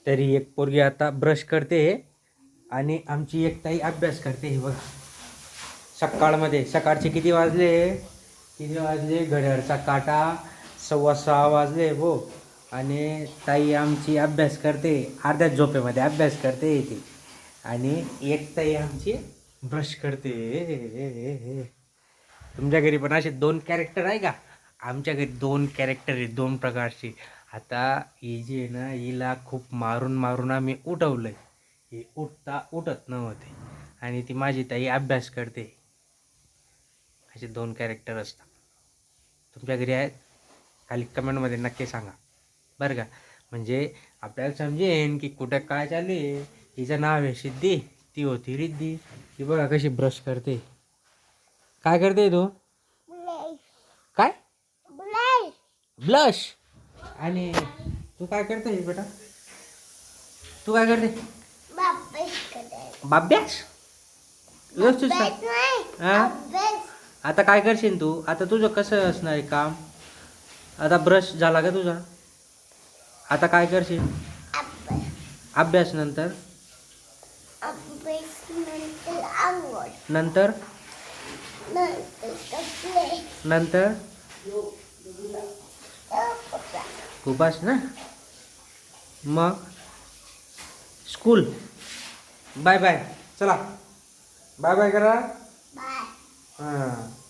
तरी एक पोरगी आता ब्रश करते आणि आमची एक ताई अभ्यास करते. हे बघा सकाळमध्ये सकाळचे किती वाजले घड्याळचा काटा 6:15 वाजले हो. आणि ताई आमची अभ्यास करते, अर्ध्या झोपेमध्ये अभ्यास करते ती. आणि एक ताई आमची ब्रश करते. तुमच्या घरी पण असे 2 कॅरेक्टर आहे का? आमच्या घरी 2 कॅरेक्टर आहे, 2 प्रकारची. आता ही जी आहे ना, हिला खूप मारून मारून आम्ही उठवलंय. ही उठत नव्हते आणि ती माझी ताई अभ्यास करते. असे 2 कॅरेक्टर असतात. तुमच्या घरी आहेत? खाली कमेंटमध्ये नक्की सांगा बरं का. म्हणजे आपल्याला समजेन की कुठं काय चालू आहे. हिचं नाव आहे सिद्धी, ती होती रिद्धी. ती बघा कशी ब्रश करते. काय करते तू? काय? ब्लश. आणि तू काय करते बेटा? तू काय करते? अभ्यास. व्यवस्थित सांग. हा? आता काय करशील तू? आता तुझं कसं असणार आहे काम? आता ब्रश झाला का तुझा? आता काय करशील? अभ्यास नंतर नंतर नंतर उपास ना. मग स्कूल. Bye bye. चला बाय बाय करा. हां.